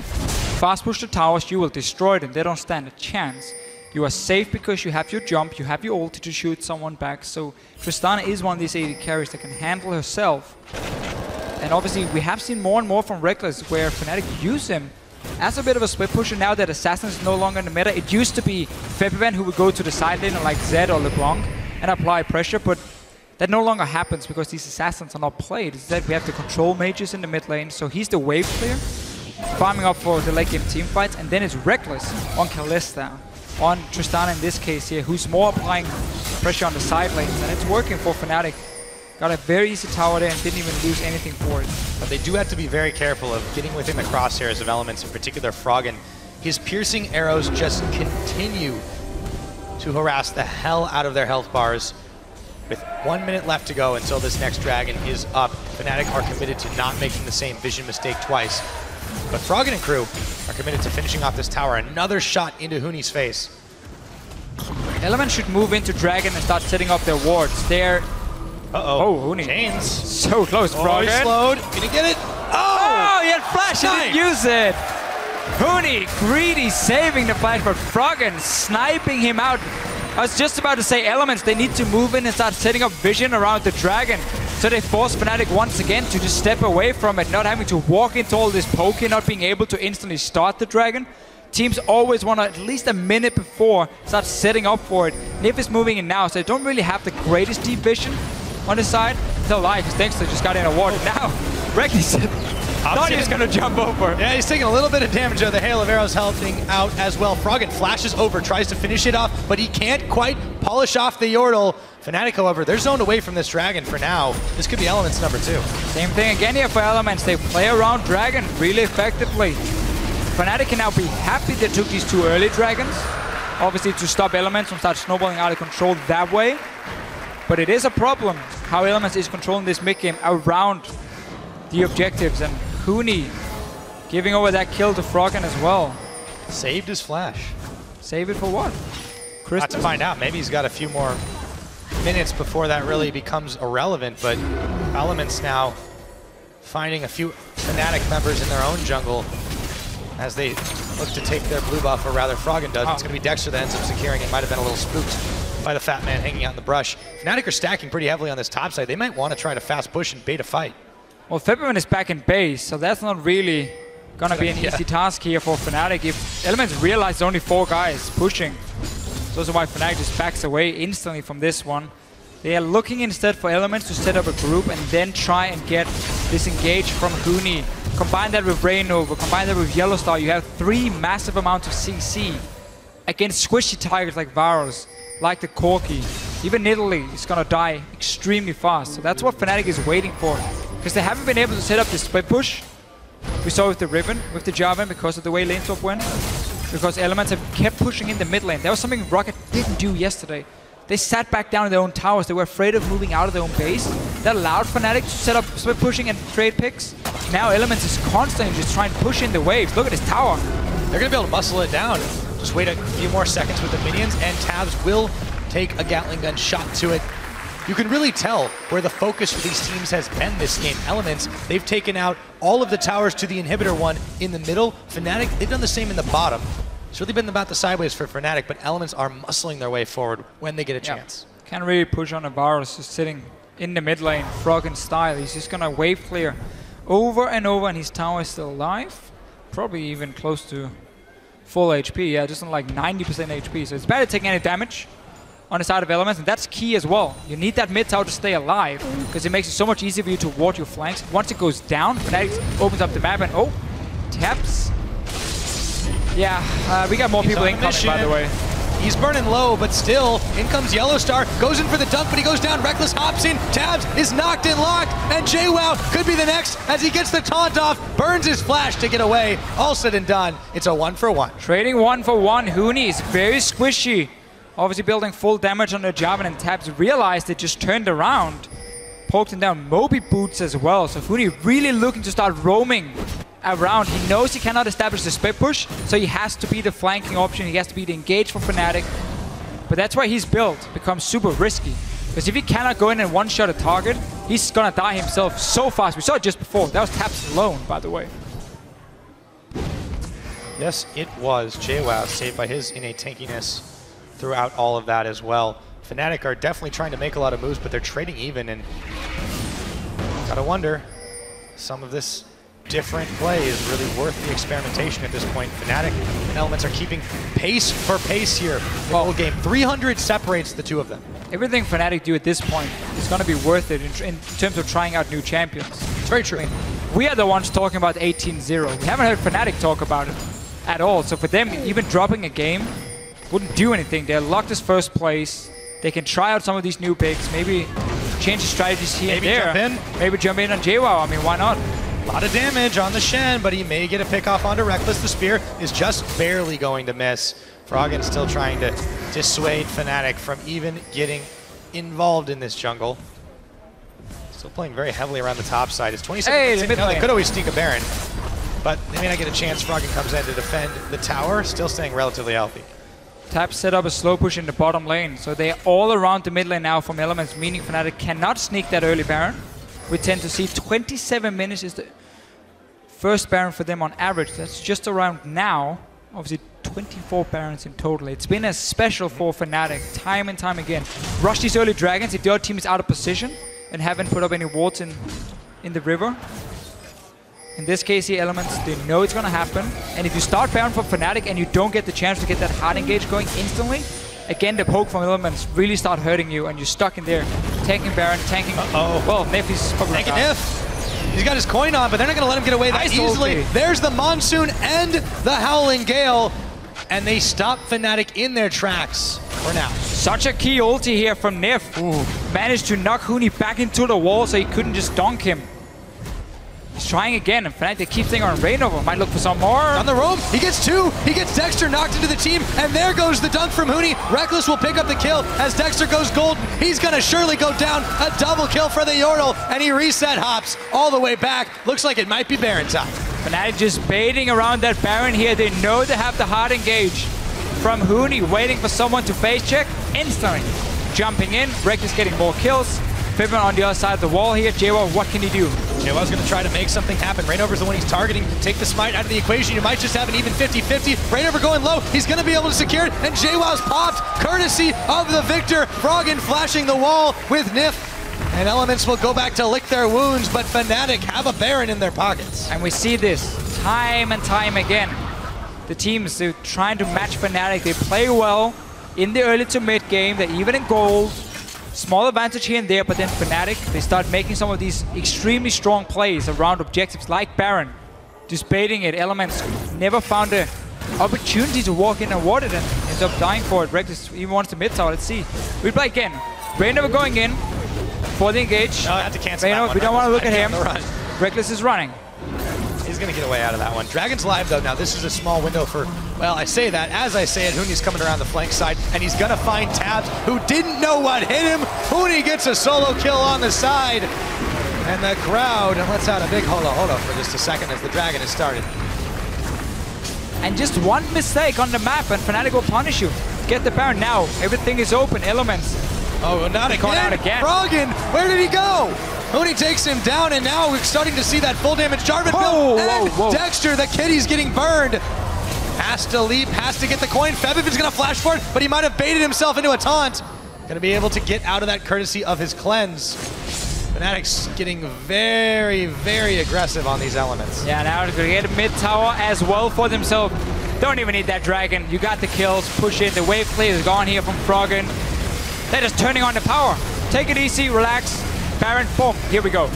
fast push the towers. You will destroy them. They don't stand a chance. You are safe because you have your jump, you have your ulti to shoot someone back. So Tristana is one of these 80 carries that can handle herself. And obviously we have seen more and more from Reckless where Fnatic use him as a bit of a split pusher now that Assassin is no longer in the meta. It used to be Febiven who would go to the side lane like Zed or LeBlanc and apply pressure, but that no longer happens because these Assassins are not played. Instead we have the control mages in the mid lane, so he's the wave clear, farming up for the late game team fights, and then it's Reckless on Kalista, on Tristana in this case here, who's more applying pressure on the side lanes, and it's working for Fnatic. Got a very easy tower there and didn't even lose anything for it. But they do have to be very careful of getting within the crosshairs of Elements, in particular Froggen. His piercing arrows just continue to harass the hell out of their health bars. With 1 minute left to go until this next dragon is up. Fnatic are committed to not making the same vision mistake twice. But Froggen and crew are committed to finishing off this tower. Another shot into Huni's face. Element should move into Dragon and start setting up their wards. They're... Uh-oh. Oh, Huni. Chains. So close, Froggen. He's slowed. Can he get it? Oh, he had flash, he didn't use it. Huni, greedy, saving the flash, but Froggen sniping him out. I was just about to say Elements, they need to move in and start setting up vision around the Dragon. So they force Fnatic once again to just step away from it, not having to walk into all this poking, not being able to instantly start the Dragon. Teams always want to, at least a minute before, start setting up for it. Nif is moving in now, so they don't really have the greatest deep vision on his side. Still alive, because Dexter just got in a ward. Now, Reckless thought he was going to jump over. Yeah, he's taking a little bit of damage though. The Hail of Arrows helping out as well. Froggen flashes over, tries to finish it off, but he can't quite polish off the Yordle. Fnatic, however, they're zoned away from this Dragon for now. This could be Elements number 2. Same thing again here for Elements. They play around Dragon really effectively. Fnatic can now be happy they took these 2 early Dragons. Obviously to stop Elements from start snowballing out of control that way. But it is a problem how Elements is controlling this mid game around the objectives. And Huni giving over that kill to Froggen as well. Saved his flash. Save it for what? Not to find out. Maybe he's got a few more minutes before that really becomes irrelevant. But Elements now finding a few Fnatic members in their own jungle as they look to take their blue buff, or rather Froggen does. It's going to be Dexter that ends up securing it. Might have been a little spooked by the fat man hanging out in the brush. Fnatic are stacking pretty heavily on this top side. They might want to try to fast push and bait a fight. Well, February is back in base, so that's not really going to be an easy task here for Fnatic. If Elements realize there's only 4 guys pushing, so that's why Fnatic just backs away instantly from this one. They are looking instead for Elements to set up a group and then try and get disengaged from Huni. Combine that with Rainover, combine that with Yellowstar, you have 3 massive amounts of CC against squishy tigers like Varus, like the Corki. Even Nidalee is going to die extremely fast. So that's what Fnatic is waiting for. Because they haven't been able to set up this split push. We saw with the Riven, with the Jarvan, because of the way lane swap went. Because Elements have kept pushing in the mid lane. That was something Rocket didn't do yesterday. They sat back down in their own towers. They were afraid of moving out of their own base. That allowed Fnatic to set up split pushing and trade picks. Now Elements is constantly just trying to push in the waves. Look at this tower. They're going to be able to muscle it down. Just wait a few more seconds with the minions, and Tabs will take a Gatling gun shot to it. You can really tell where the focus for these teams has been this game. Elements, they've taken out all of the towers to the inhibitor one in the middle. Fnatic, they've done the same in the bottom. It's really been about the sideways for Fnatic, but Elements are muscling their way forward when they get a chance. Can't really push on a Varus, just sitting in the mid lane, Froggen style. He's just gonna wave clear over and over, and his tower is still alive. Probably even close to full HP, yeah, just on like 90% HP. So it's better taking any damage on the side of Elements, and that's key as well. You need that mid tower to stay alive, because it makes it so much easier for you to ward your flanks. Once it goes down, Fnatic opens up the map, and oh, taps. Yeah, we got more people incoming, by the way. He's burning low, but still, in comes Yellowstar, goes in for the dunk, but he goes down. Reckless hops in, Tabs is knocked and locked, and JWoww could be the next as he gets the taunt off, burns his flash to get away. All said and done, it's a 1-for-1. Trading 1-for-1, Huni is very squishy. Obviously building full damage on the Jarvan, and Tabs realized it, just turned around. Poked him down, Moby boots as well, so Huni really looking to start roaming around. He knows he cannot establish the split push, so he has to be the flanking option, he has to be the engage for Fnatic. But that's why his build becomes super risky. Because if he cannot go in and one-shot a target, he's gonna die himself so fast. We saw it just before. That was Tabs alone, by the way. Yes, it was. JWoww saved by his innate tankiness throughout all of that as well. Fnatic are definitely trying to make a lot of moves, but they're trading even, and gotta wonder, some of this different play is really worth the experimentation at this point. Fnatic and Elements are keeping pace for pace here. The whole game, 300 separates the two of them. Everything Fnatic do at this point is going to be worth it in terms of trying out new champions. It's very true. I mean, we are the ones talking about 18-0. We haven't heard Fnatic talk about it at all. So for them, even dropping a game wouldn't do anything. They're locked as first place. They can try out some of these new picks, maybe change the strategies here and there. Maybe jump in on JWoww. I mean, why not? A lot of damage on the Shen, but he may get a pick off onto Reckless. The spear is just barely going to miss. Froggen still trying to dissuade Fnatic from even getting involved in this jungle. Still playing very heavily around the top side. It's 27 Hey, minutes the in. mid Now they lane. could always sneak a Baron, but they may not get a chance. Froggen comes in to defend the tower, still staying relatively healthy. Tap set up a slow push in the bottom lane, so they're all around the mid lane now from Elements, meaning Fnatic cannot sneak that early Baron. We tend to see 27 minutes is the first Baron for them on average. That's just around now. Obviously 24 Barons in total. It's been a special for Fnatic time and time again. Rush these early dragons if the other team is out of position and haven't put up any wards in the river. In this case, the Elements, they know it's going to happen. And if you start Baron for Fnatic and you don't get the chance to get that hard engage going instantly, again, the poke from Elements really start hurting you and you're stuck in there. Tanking Baron, tanking... Well, Nif is probably Tanking Nif! He's got his coin on, but they're not going to let him get away that Nice easily. ulti. There's the Monsoon and the Howling Gale, and they stop Fnatic in their tracks for now. Such a key ulti here from Nif. Managed to knock Huni back into the wall so he couldn't just dunk him. He's trying again, and Fnatic, they keep thinking on Rainover. Might look for some more. On the roam, he gets two. He gets Dexter knocked into the team, and there goes the dunk from Huni. Reckless will pick up the kill as Dexter goes gold. He's going to surely go down. A double kill for the Yordle, and he reset hops all the way back. Looks like it might be Baron time. Fnatic just baiting around that Baron here. They know they have the hard engage from Huni, waiting for someone to face check. Instantly jumping in. Reckless getting more kills. Pippin on the other side of the wall here. JWoww, what can he do? JWoww's going to try to make something happen. Rainover's the one he's targeting. Take the smite out of the equation. You might just have an even 50-50. Rainover going low. He's going to be able to secure it, and JWoww's popped, courtesy of the victor. Froggen flashing the wall with Nif. And Elements will go back to lick their wounds, but Fnatic have a Baron in their pockets. And we see this time and time again. The teams, they're trying to match Fnatic. They play well in the early to mid game. They're even in gold. Small advantage here and there, but then Fnatic, they start making some of these extremely strong plays around objectives like Baron. Just baiting it. Elements never found an opportunity to walk in and ward it and ends up dying for it. Reckless even wants the mid tower. Let's see. We play again. Rainover going in for the engage. No, I have to cancel that one. We don't want to look at him. Run. Reckless is running. He's going to get away out of that one. Dragon's live, though. Now, this is a small window for, well, I say that. As I say it, Huni's coming around the flank side, and he's going to find Tabs, who didn't know what hit him. Huni gets a solo kill on the side. And the crowd lets out a big hold up for just a second as the Dragon has started. And just one mistake on the map, and Fnatic will punish you. Get the Baron now. Everything is open. Elements. Oh, not again. Going out again. Froggen, where did he go? Huni takes him down, and now we're starting to see that full damage Jarvan build. And Dexter, the kitty's getting burned. Has to leap, has to get the coin. Febiven's gonna flash for it, but he might have baited himself into a taunt. Gonna be able to get out of that courtesy of his cleanse. Fnatic's getting very, very aggressive on these Elements. Yeah, now they're gonna get a mid tower as well for themselves. Don't even need that Dragon. You got the kills, push in. The wave play is gone here from Froggen. They're just turning on the power. Take it easy, relax. Baron, boom, here we go.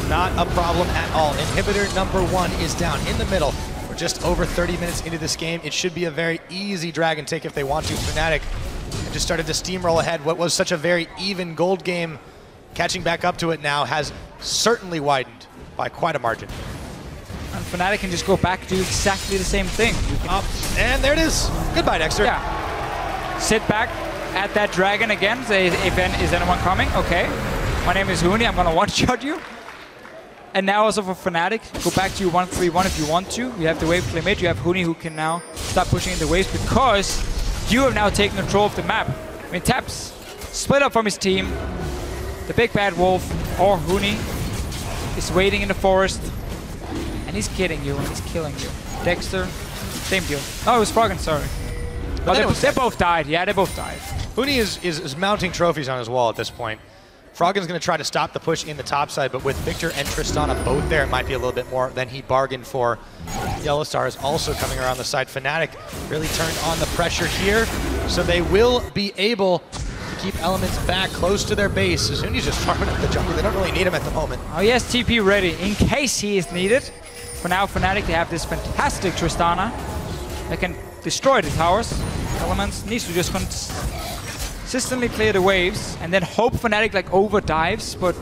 Not a problem at all. Inhibitor number 1 is down in the middle. We're just over 30 minutes into this game. It should be a very easy Dragon take if they want to. Fnatic just started to steamroll ahead. What was such a very even gold game, catching back up to it now, has certainly widened by quite a margin. And Fnatic can just go back to do exactly the same thing. And there it is. Goodbye, Dexter. Yeah. Sit back at that Dragon again. Say, is anyone coming? Okay. My name is Huni. I'm going to one-shot you. And now also for Fnatic, go back to 1-3-1 if you want to. You have the wave play mid. You have Huni who can now start pushing in the waves because you have now taken control of the map. I mean, Taps split up from his team. The big bad wolf, or Huni, is waiting in the forest. And he's kidding you and he's killing you. Dexter, same deal. Oh, it was Froggen, sorry. Oh, they both died. Yeah, they both died. Huni is mounting trophies on his wall at this point. Froggen's going to try to stop the push in the top side, but with Victor and Tristana both there, it might be a little bit more than he bargained for. Yellowstar is also coming around the side. Fnatic really turned on the pressure here, so they will be able to keep Elements back close to their base. Huni's just farming up the jungle. They don't really need him at the moment. Oh, yes, TP ready in case he is needed. For now, Fnatic, they have this fantastic Tristana that can destroy the towers. Elements needs to just consistently clear the waves and then hope Fnatic like over dives. But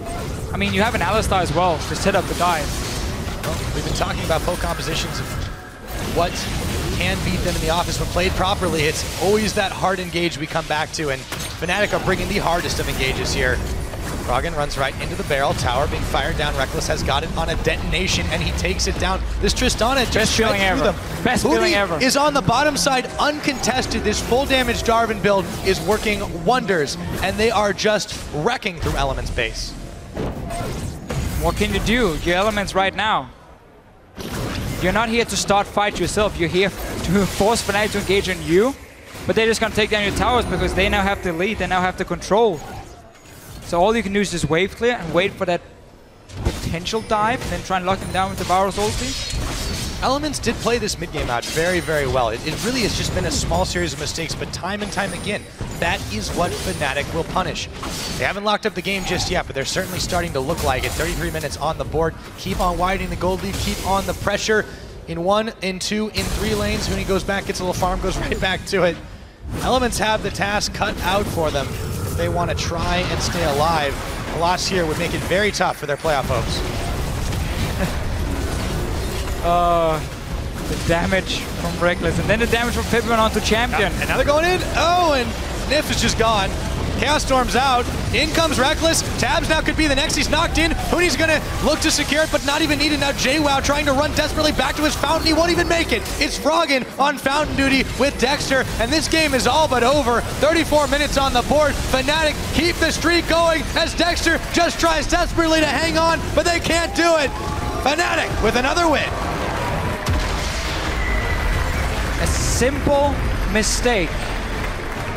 I mean, you have an Alistar as well to set up the dive. Well, we've been talking about poke compositions of what can beat them in the office when played properly. It's always that hard engage we come back to, and Fnatic are bringing the hardest of engages here. Froggen runs right into the barrel. Tower being fired down. Rekkles has got it on a detonation, and he takes it down. This Tristana just shred through them. Best feeling ever. Is on the bottom side, uncontested. This full damage Jarvan build is working wonders, and they are just wrecking through Element's base. What can you do? Your Elements right now. You're not here to start fight yourself. You're here to force Fnatic to engage on you. But they're just going to take down your towers because they now have the lead. They now have the control. So all you can do is just wave clear and wait for that potential dive, and then try and lock them down with the Varus ulti. Elements did play this mid-game out very, very well. It really has just been a small series of mistakes, but time and time again, that is what Fnatic will punish. They haven't locked up the game just yet, but they're certainly starting to look like it. 33 minutes on the board. Keep on widening the gold lead, keep on the pressure. In 1, in 2, in 3 lanes. When he goes back, gets a little farm, goes right back to it. Elements have the task cut out for them if they want to try and stay alive. A loss here would make it very tough for their playoff hopes. The damage from Rekkles, and then the damage from Pippin onto Champion. And now they're going in. Oh, and Nif is just gone. Chaos Storm's out. In comes Rekkles. Tabs now could be the next. He's knocked in. Hooney's going to look to secure it, but not even needed. Now JWoww trying to run desperately back to his fountain. He won't even make it. It's Froggen on fountain duty with Dexter, and this game is all but over. 34 minutes on the board. Fnatic keep the streak going as Dexter just tries desperately to hang on, but they can't do it. Fnatic with another win. A simple mistake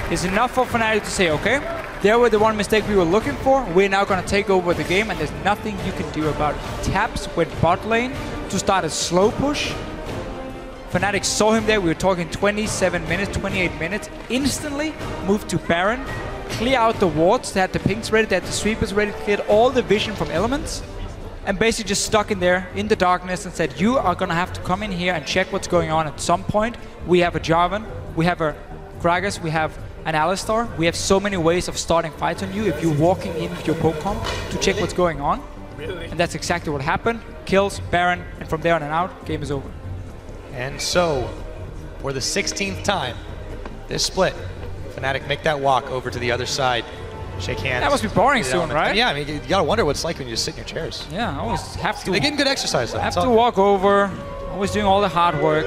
is enough for Fnatic to say, okay, there were the one mistake we were looking for. We're now going to take over the game, and there's nothing you can do about it. Taps went bot lane to start a slow push. Fnatic saw him there. We were talking 27 minutes, 28 minutes. Instantly moved to Baron, clear out the wards. They had the pinks ready, they had the sweepers ready, cleared all the vision from Elements, and basically just stuck in there in the darkness and said, you are going to have to come in here and check what's going on at some point. We have a Jarvan, we have a Gragas, we have an Alistar. We have so many ways of starting fights on you if you're walking in with your Pokemon to check what's going on. Really? And that's exactly what happened. Kills, Baron, and from there on and out, game is over. And so, for the 16th time, this split, Fnatic make that walk over to the other side. Shake hands. That must be boring soon, right? Yeah, I mean, you gotta wonder what it's like when you just sit in your chairs. Yeah, I always have to. They're getting good exercise though. Have to walk over, always doing all the hard work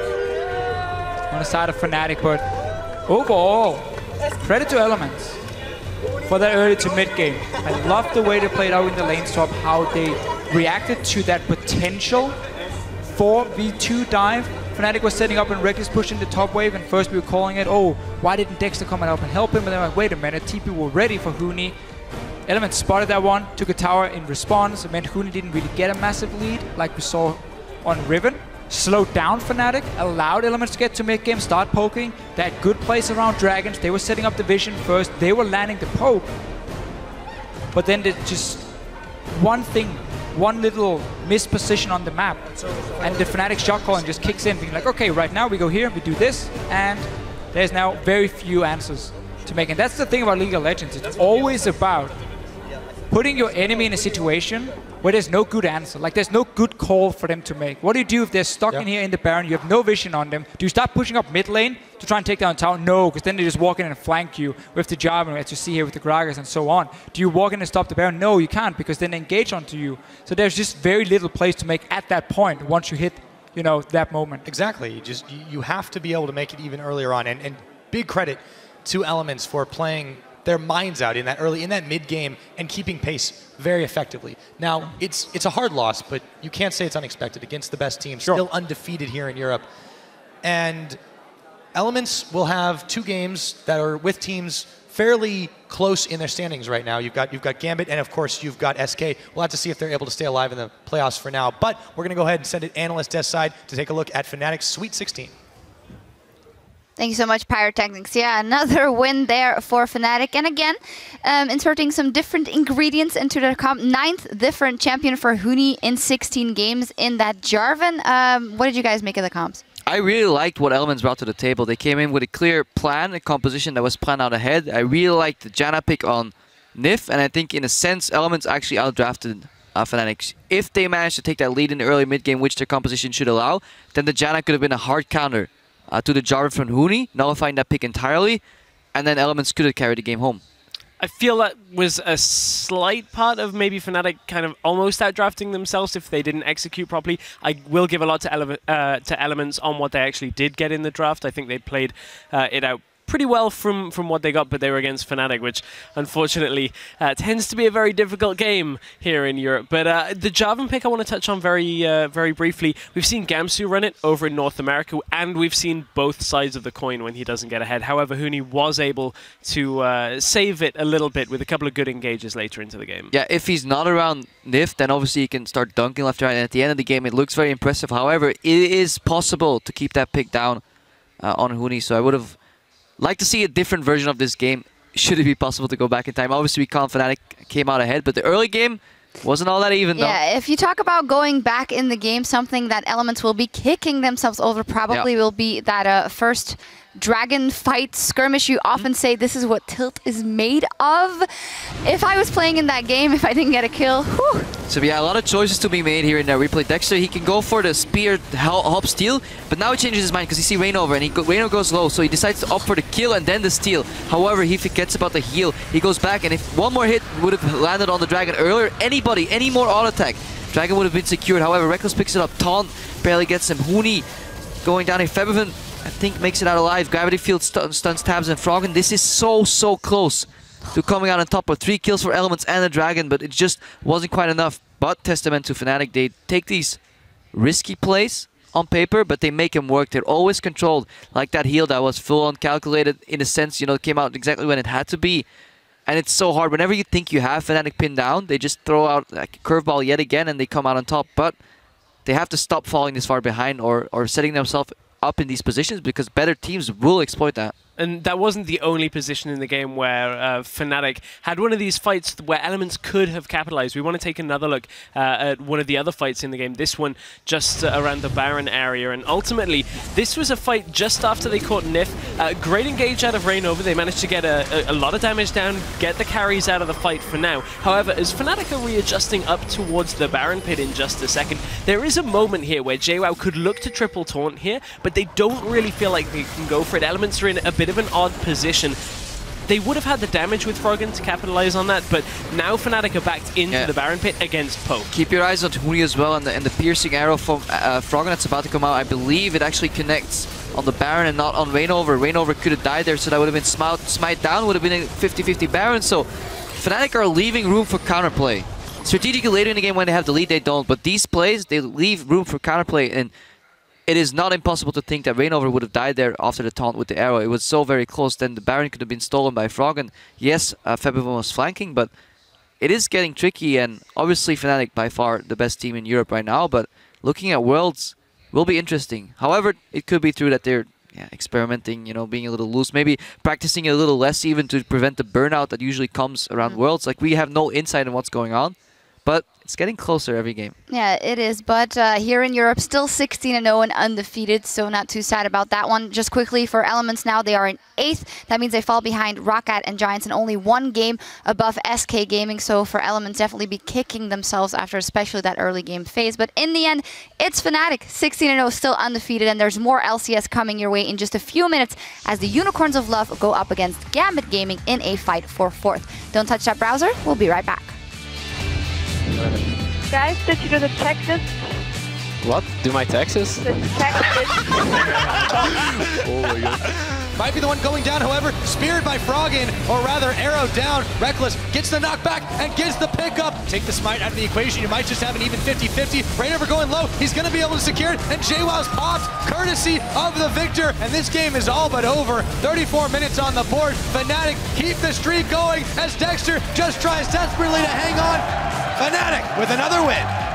on the side of Fnatic, but overall, credit to Elements for that early to mid game. I love the way they played out in the lane swap, how they reacted to that potential 4v2 dive. Fnatic was setting up and Rekkles pushing the top wave, and first we were calling it, oh, why didn't Dexter come out and help him? And then like, wait a minute, TP were ready for Hooney. Elements spotted that one, took a tower in response. It meant Hooney didn't really get a massive lead like we saw on Riven. Slowed down Fnatic, allowed Elements to get to mid game, start poking. They had good plays around Dragons. They were setting up the vision first. They were landing the poke. But then just one thing, one little misposition on the map, and the Fnatic shot calling just kicks in, being like, okay, right now we go here, we do this, and there's now very few answers to make. And that's the thing about League of Legends. It's always about putting your enemy in a situation where there's no good answer. Like, there's no good call for them to make. What do you do if they're stuck in here in the Baron, you have no vision on them? Do you start pushing up mid lane to try and take down tower? No, because then they just walk in and flank you with the Jarvan, as you see here with the Gragas and so on. Do you walk in and stop the Baron? No, you can't, because then they engage onto you. So there's just very little place to make at that point once you hit, you know, that moment. Exactly. You have to be able to make it even earlier on. And big credit to Elements for playing their minds out in that mid game and keeping pace very effectively. Now, it's a hard loss, but you can't say it's unexpected against the best team, still undefeated here in Europe. And Elements will have 2 games that are with teams fairly close in their standings right now. You've got Gambit, and of course you've got SK. We'll have to see if they're able to stay alive in the playoffs for now. But we're going to go ahead and send it Analyst Desk side to take a look at Fnatic's Sweet 16. Thank you so much, Pyrotechnics. Yeah, another win there for Fnatic. And again, inserting some different ingredients into their comp. 9th different champion for Hooney in 16 games in that Jarvan. What did you guys make of the comps? I really liked what Elements brought to the table. They came in with a clear plan, a composition that was planned out ahead. I really liked the Janna pick on Nif, and I think in a sense, Elements actually outdrafted Fnatic. If they managed to take that lead in the early mid-game, which their composition should allow, then the Janna could have been a hard counter to the Jarvan from Hooney, nullifying that pick entirely, and then Elements could have carried the game home. I feel that was a slight part of maybe Fnatic kind of almost outdrafting themselves if they didn't execute properly. I will give a lot to Elements on what they actually did get in the draft. I think they played it out pretty well from what they got, but they were against Fnatic, which unfortunately tends to be a very difficult game here in Europe. But the Jarvan pick I want to touch on very briefly. We've seen Gamsu run it over in North America, and we've seen both sides of the coin when he doesn't get ahead. However, Huni was able to save it a little bit with a couple of good engages later into the game. Yeah, if he's not around Nif, then obviously he can start dunking left and right, and at the end of the game it looks very impressive. However, it is possible to keep that pick down on Huni, so I would have like to see a different version of this game, should it be possible to go back in time. Obviously, we can't. Fnatic came out ahead, but the early game wasn't all that even, though. Yeah, if you talk about going back in the game, something that Elements will be kicking themselves over probably will be that first dragon fight skirmish. You often say this is what Tilt is made of. If I was playing in that game, if I didn't get a kill, whew. So yeah, a lot of choices to be made here in that replay. Dexter, he can go for the spear hop steal, but now he changes his mind because he sees Reignover, and Reignover goes low, so he decides to opt for the kill and then the steal. However, he forgets about the heal. He goes back, and if one more hit would have landed on the Dragon earlier, any more auto attack, Dragon would have been secured. However, Reckless picks it up, Taunt barely gets him. Huni going down here. Febiven, I think, makes it out alive. Gravity Field stuns Tabs and Froggen. This is so close to coming out on top of 3 kills for Elements and the Dragon, but it just wasn't quite enough. But testament to Fnatic, they take these risky plays on paper, but they make them work. They're always controlled, like that heal that was full on calculated in a sense, you know, it came out exactly when it had to be. And it's so hard. Whenever you think you have Fnatic pinned down, they just throw out like a curveball yet again and they come out on top. But they have to stop falling this far behind or setting themselves up in these positions, because better teams will exploit that. And that wasn't the only position in the game where Fnatic had one of these fights where Elements could have capitalized. We want to take another look at one of the other fights in the game, this one just around the Baron area. And ultimately, this was a fight just after they caught Nif. Great engage out of Reignover. They managed to get a lot of damage down, get the carries out of the fight for now. However, as Fnatic are readjusting up towards the Baron pit in just a second, there is a moment here where JWoww could look to triple taunt here, but they don't really feel like they can go for it. Elements are in a bit of an odd position. They would have had the damage with Froggen to capitalize on that, but now Fnatic are backed into the Baron pit against Poke. Keep your eyes on Huni as well, and the piercing arrow from Froggen that's about to come out. I believe it actually connects on the Baron and not on Reignover. Reignover could have died there, so that would have been smite down, would have been a 50-50 Baron. So Fnatic are leaving room for counterplay. Strategically later in the game when they have the lead, they don't, but these plays, they leave room for counterplay, and it is not impossible to think that Reignover would have died there after the taunt with the arrow. It was so very close. Then the Baron could have been stolen by Froggen. Yes, Febiven was flanking, but it is getting tricky. And obviously Fnatic by far the best team in Europe right now. But looking at Worlds will be interesting. However, it could be true that they're experimenting, you know, being a little loose. Maybe practicing a little less even to prevent the burnout that usually comes around Worlds. Like, we have no insight on what's going on. But it's getting closer every game. Yeah, it is. But here in Europe, still 16-0 and undefeated, so not too sad about that one. Just quickly for Elements now, they are in 8th. That means they fall behind Roccat and Giants and only 1 game above SK Gaming. So for Elements, definitely be kicking themselves after especially that early game phase. But in the end, it's Fnatic, 16-0, still undefeated. And there's more LCS coming your way in just a few minutes as the Unicorns of Love go up against Gambit Gaming in a fight for 4th. Don't touch that browser. We'll be right back. Guys, did you do the checklist? What? Do my taxes? The checklist. Oh my god. Might be the one going down, however, speared by Froggen, or rather arrowed down. Reckless gets the knockback and gets the pickup. Take the smite out of the equation, you might just have an even 50-50. Reignover going low, he's gonna be able to secure it, and JWoww's popped, courtesy of the victor, and this game is all but over. 34 minutes on the board. Fnatic keep the streak going as Dexter just tries desperately to hang on. Fnatic with another win.